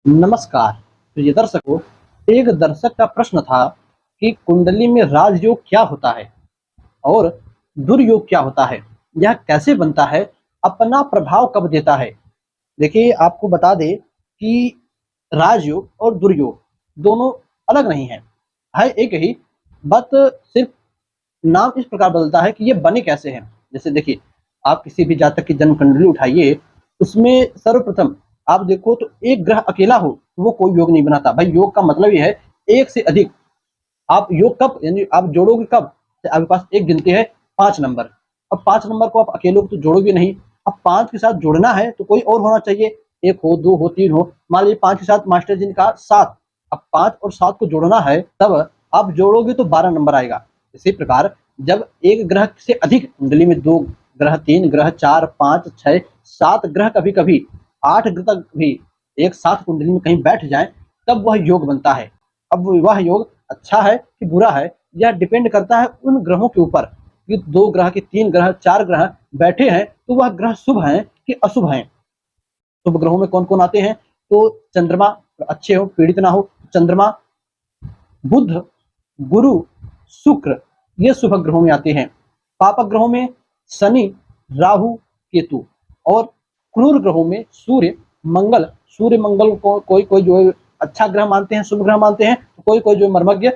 नमस्कार प्रिय दर्शकों। एक दर्शक का प्रश्न था कि कुंडली में राजयोग क्या होता है और दुर्योग क्या होता है, यह कैसे बनता है, अपना प्रभाव कब देता है। देखिए, आपको बता दें कि राजयोग और दुर्योग दोनों अलग नहीं है एक ही, बट सिर्फ नाम इस प्रकार बदलता है कि ये बने कैसे हैं। जैसे देखिए, आप किसी भी जातक की जन्म कुंडली उठाइए, उसमें सर्वप्रथम आप देखो तो एक ग्रह अकेला हो तो वो कोई योग नहीं बनाता। भाई, योग का मतलब ये है एक से अधिक। आप योग कब यानी आप जोड़ोगे कब? आपके पास एक गिनती है 5 नंबर। अब 5 नंबर को आप अकेले तो जोड़ोगे नहीं। अब 5 के साथ जोड़ना है तो कोई और होना चाहिए, 1 हो, 2 हो, 3 हो। मान लीजिए 5 के साथ मास्टर जी ने कहा 7। अब 5 और 7 को जोड़ना है, तब आप जोड़ोगे तो 12 नंबर आएगा। इसी प्रकार जब एक ग्रह से अधिक कुंडली में 2 ग्रह, 3 ग्रह, 4, 5, 6, 7 ग्रह, कभी-कभी 8 ग्रह तक भी एक साथ कुंडली में कहीं बैठ जाएँ, तब वह योग बनता है। अब वह योग अच्छा है कि बुरा है, यह डिपेंड करता है उन ग्रहों के ऊपर कि 2 ग्रह के 3 ग्रह, 4 ग्रह बैठे हैं तो वह ग्रह शुभ हैं कि अशुभ हैं। शुभ ग्रहों में कौन-कौन आते हैं? तो चंद्रमा अच्छे हो, पीड़ित ना हो। चंद्रमा, बुध, गुरु, शुक्र, ये शुभ ग्रहों में आते हैं। पापक ग्रहों में शनि, राहु, केतु। और क्रूर ग्रहों में सूर्य, मंगल। सूर्य मंगल को कोई-कोई जो है अच्छा ग्रह मानते हैं, शुभ ग्रह मानते हैं, तो कोई-कोई जो मर्मज्ञ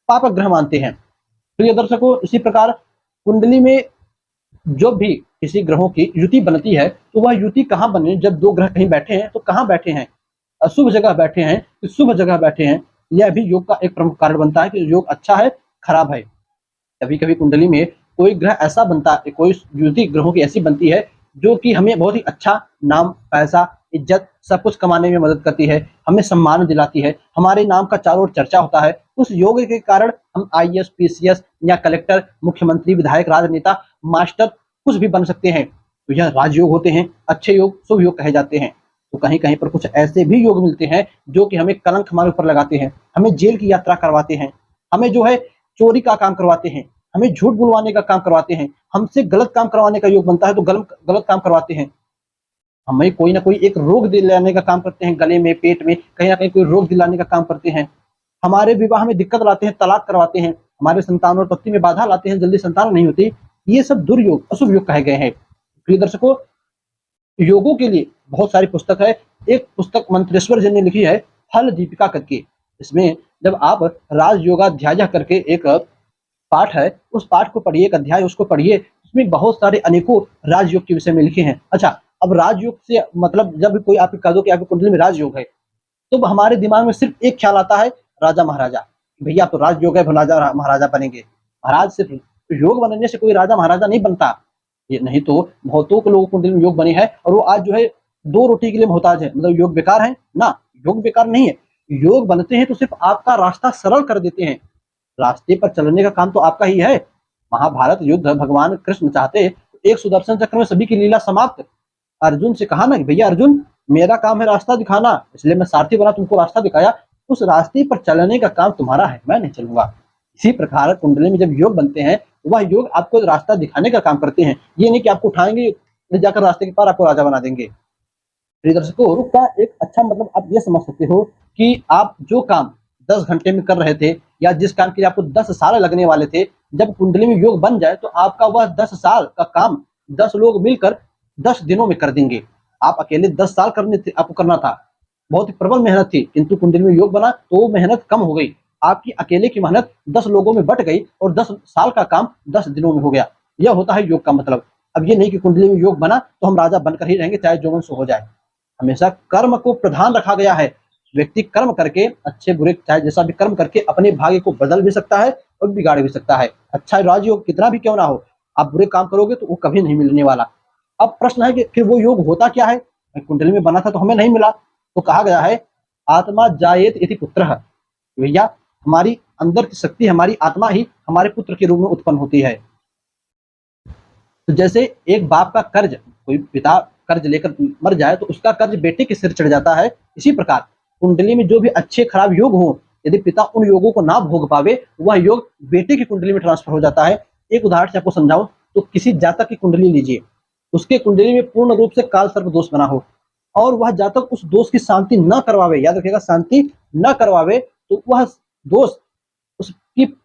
पापक ग्रह मानते हैं। प्रिय दर्शकों, इसी प्रकार कुंडली में जो भी किसी ग्रहों की युति बनती है, तो वह युति कहाँ बने? जब 2 ग्रह कहीं बैठे हैं तो कहाँ बैठे हैं? अशुभ जगह बैठे हैं कि शुभ जगह बैठे हैं? यह भी योग का एक प्रमुख कारण बनता है कि योग अच्छा है, खराब है। कभी-कभी कुंडली में कोई ग्रह ऐसा बनता है, कोई युति ग्रहों की ऐसी बनती है जो कि हमें बहुत ही अच्छा नाम, पैसा, इज्जत सब कुछ कमाने में मदद करती है, हमें सम्मान दिलाती है, हमारे नाम का चारों ओर चर्चा होता है। उस योग के कारण हम आईएएस, पीसीएस या कलेक्टर, मुख्यमंत्री, विधायक, राजनेता, मास्टर कुछ भी बन सकते हैं। तो यह राजयोग होते हैं, अच्छे योग, शुभ योग कहे जाते हैं। तो कहीं-कहीं पर कुछ ऐसे भी योग मिलते हैं जो कि हमें कलंक हमारे ऊपर लगाते हैं, हमें जेल की यात्रा करवाते हैं, हमें जो है चोरी का काम करवाते हैं, हमें झूठ बुलवाने का काम करवाते हैं, हमसे गलत काम करवाने का योग बनता है तो गलत गलत काम करवाते हैं। हमें कोई ना कोई एक रोग दिलाने का काम करते हैं, गले में, पेट में, कहीं न कहीं कोई रोग दिलाने का काम करते हैं। हमारे विवाह में दिक्कत लाते हैं, तलाक करवाते हैं, हमारे संतानोत्पत्ति में बाधा लाते हैं, जल्दी संतान नहीं होती। ये सब दुर्योग, अशुभ योग कहे गए हैं। प्रिय दर्शकों, योगों के लिए बहुत सारी पुस्तक है। एक पुस्तक मंत्रेश्वर जी ने लिखी है, फल दीपिका करके। इसमें जब आप राजयोगाध्याय करके एक पाठ है, उस पाठ को पढ़िए, एक अध्याय उसको पढ़िए, उसमें बहुत सारे अनेकों राजयोग के विषय में लिखे हैं। अच्छा, अब राजयोग से मतलब जब भी कोई आपको कह दो कि आपकी कुंडली में राजयोग है, तो हमारे दिमाग में सिर्फ एक ख्याल आता है, राजा महाराजा। भैया, तो राजयोग है, राजा महाराजा बनेंगे। महाराज सिर्फ योग बनने से कोई राजा महाराजा नहीं बनता। ये नहीं तो बहुतों के लोगों की कुंडली में योग बनी है और वो आज जो है 2 रोटी के लिए मोहताज है। मतलब योग बेकार है ना? योग बेकार नहीं है। योग बनते हैं तो सिर्फ आपका रास्ता सरल कर देते हैं। रास्ते पर चलने का काम तो आपका ही है। महाभारत युद्ध भगवान कृष्ण चाहते तो एक सुदर्शन चक्र में सभी की लीला समाप्त। अर्जुन से कहा ना कि भैया अर्जुन, मेरा काम है रास्ता दिखाना, इसलिए मैं सारथी बना, तुमको रास्ता दिखाया। उस रास्ते पर चलने का काम तुम्हारा है, मैं नहीं चलूंगा। इसी प्रकार कुंडली में जब योग बनते हैं, वह योग आपको रास्ता दिखाने का काम करते हैं। ये नहीं कि आपको उठाएंगे, ले जाकर रास्ते के पार आपको राजा बना देंगे। प्रिय दर्शकों, का एक अच्छा मतलब आप ये समझ सकते हो कि आप जो काम 10 घंटे में कर रहे थे या जिस काम के लिए आपको 10 साल लगने वाले थे, जब कुंडली में योग बन जाए तो आपका वह 10 साल का काम 10 लोग मिलकर 10 दिनों में कर देंगे। आप अकेले 10 साल करने थे, आपको करना था, बहुत ही प्रबल मेहनत थी, किंतु कुंडली में योग बना तो मेहनत कम हो गई। आपकी अकेले की मेहनत 10 लोगों में बट गई और 10 साल का काम 10 दिनों में हो गया। यह होता है योग का मतलब। अब ये नहीं कि कुंडली में योग बना तो हम राजा बनकर ही रहेंगे, चाहे जो मन सो हो जाए। हमेशा कर्म को प्रधान रखा गया है। व्यक्ति कर्म करके, अच्छे बुरे चाहे जैसा भी कर्म करके अपने भाग्य को बदल भी सकता है और बिगाड़ भी सकता है। अच्छा राजयोग कितना भी क्यों ना हो, आप बुरे काम करोगे तो वो कभी नहीं मिलने वाला। अब प्रश्न है कि फिर वो योग होता क्या है? कुंडली में बना था तो हमें नहीं मिला। तो कहा गया है, आत्मा जायेत इति पुत्रः। भैया, हमारी अंदर की शक्ति, हमारी आत्मा ही हमारे पुत्र के रूप में उत्पन्न होती है। तो जैसे एक बाप का कर्ज, कोई पिता कर्ज लेकर मर जाए तो उसका कर्ज बेटे के सिर चढ़ जाता है। इसी प्रकार कुंडली में जो भी अच्छे खराब योग हो, यदि पिता उन योगों को ना भोग पावे, वह योग बेटे की कुंडली में ट्रांसफर हो जाता है। एक उदाहरण से आपको समझाऊं तो किसी जातक की कुंडली लीजिए, उसके कुंडली में पूर्ण रूप से काल सर्प दोष बना हो, और वह जब तक उस दोस्त की शांति न करवावे, याद रखिएगा, शांति न करवावे, तो वह दोस्त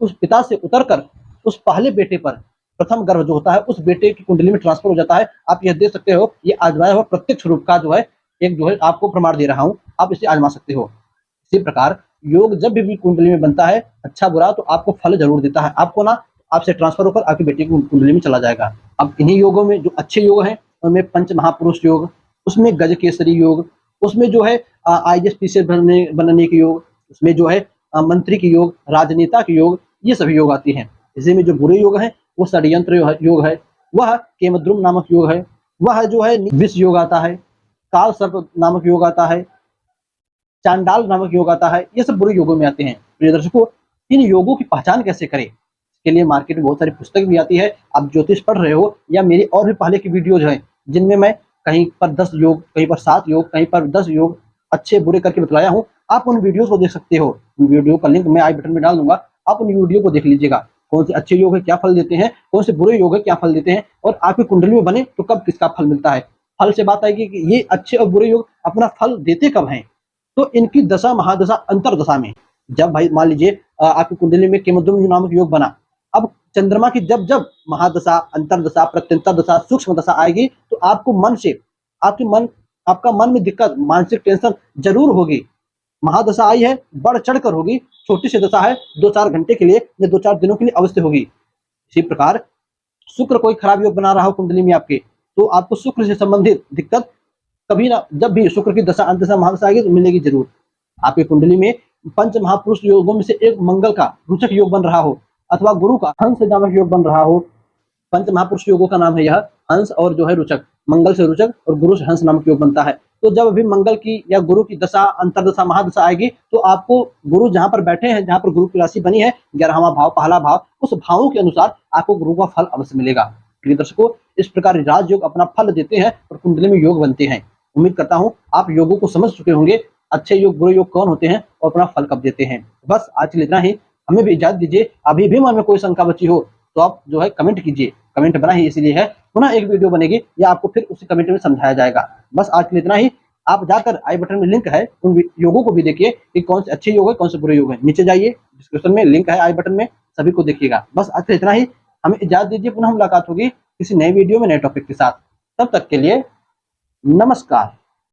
उस पिता से उतरकर उस पहले बेटे पर, प्रथम गर्भ जो होता है उस बेटे की कुंडली में ट्रांसफर हो जाता है। आप यह देख सकते हो, ये आजमाया हुआ प्रत्यक्ष रूप का जो है एक जो है आपको प्रमाण दे रहा हूं, आप इसे आजमा सकते हो। इसी प्रकार योग जब भी कुंडली में बनता है, अच्छा बुरा, तो आपको फल जरूर देता है, आपको ना आपसे ट्रांसफर होकर आपकी बेटी की कुंडली में चला जाएगा। अब इन्हीं योगों में जो अच्छे योग हैं उनमें पंच महापुरुष योग, उसमें गज केसरी योग, उसमें जो है IAS बनने के योग, उसमें जो है मंत्री के योग, राजनेता के योग, ये सभी योग आते हैं। इसी में जो बुरे योग हैं वो षड्यंत्र योग है, वह केमद्रुम नामक योग है, वह जो है विष योग आता है, काल सर्प नामक योग आता है, चांडाल नामक योग आता है। ये सब बुरे योगों में आते हैं। प्रिय दर्शकों, इन योगों की पहचान कैसे करें, इसके लिए मार्केट में बहुत सारी पुस्तक भी आती है। आप ज्योतिष पढ़ रहे हो या मेरी और भी पहले की वीडियोज हैं जिनमें मैं कहीं पर 10 योग, कहीं पर 7 योग, कहीं पर 10 योग अच्छे बुरे करके बतलाया हूँ। आप उन वीडियोज को देख सकते हो। उन वीडियो का लिंक मैं आई बटन में डाल दूंगा, आप उन वीडियो को देख लीजिएगा। कौन से अच्छे योग है, क्या फल देते हैं, कौन से बुरे योग है, क्या फल देते हैं, और आपकी कुंडली में बने तो कब किसका फल मिलता है। फल से बात आएगी कि ये अच्छे और बुरे योग अपना फल देते कब हैं, तो इनकी दशा महादशा अंतरदशा में। जब भाई मान लीजिए आपकी कुंडली में केमद्रुम नामक योग बना, अब चंद्रमा की जब जब महादशा, अंतरदशा, प्रत्यंतर दशा, सूक्ष्म दशा आएगी तो आपको मन से आपका मन में दिक्कत, मानसिक टेंशन जरूर होगी। महादशा आई है, बढ़ चढ़कर होगी, छोटी सी दशा है 2-4 घंटे के लिए या 2-4 दिनों के लिए अवश्य होगी। इसी प्रकार शुक्र कोई खराब योग बना रहा हो कुंडली में आपके, तो आपको शुक्र से संबंधित दिक्कत कभी ना, जब भी शुक्र की दशा अंतदशा महादशा आएगी तो मिलेगी जरूर। आपकी कुंडली में पंच महापुरुष योगों में से एक मंगल का रुचक योग बन रहा हो, अथवा गुरु का हंस नामक योग बन रहा हो। पंच महापुरुष योगों का नाम है यह, हंस और जो है रुचक, मंगल से रुचक और गुरु से हंस नामक योग बनता है। तो जब अभी मंगल की या गुरु की दशा, अंतरदशा, महादशा आएगी तो आपको गुरु जहां पर बैठे हैं, जहां पर गुरु की राशि बनी है 11वां भाव, पहला भाव, उस भावों के अनुसार आपको गुरु का फल अवश्य मिलेगा। प्रिय दर्शकों, इस प्रकार राजयोग अपना फल देते हैं और कुंडली में योग बनते हैं। उम्मीद करता हूं आप योगों को समझ चुके होंगे, अच्छे योग बुरे योग कौन होते हैं और अपना फल कब देते हैं। बस आज के लिए इतना ही, हमें भी इजाजत दीजिए। अभी भी मन में कोई शंका बची हो तो आप जो है कमेंट कीजिए, कमेंट बना ही इसीलिए है, पुनः एक वीडियो बनेगी या आपको फिर उसी कमेंट में समझाया जाएगा। बस आज के लिए इतना ही। आप जाकर आई बटन में लिंक है, उन योगों को भी देखिए कि कौन से अच्छे योग है, कौन से बुरे योग है। नीचे जाइए, डिस्क्रिप्शन में लिंक है आई बटन में, सभी को देखिएगा। बस आज के लिए इतना ही, हमें इजाजत दीजिए। पुनः मुलाकात होगी किसी नए वीडियो में नए टॉपिक के साथ। तब तक के लिए नमस्कार।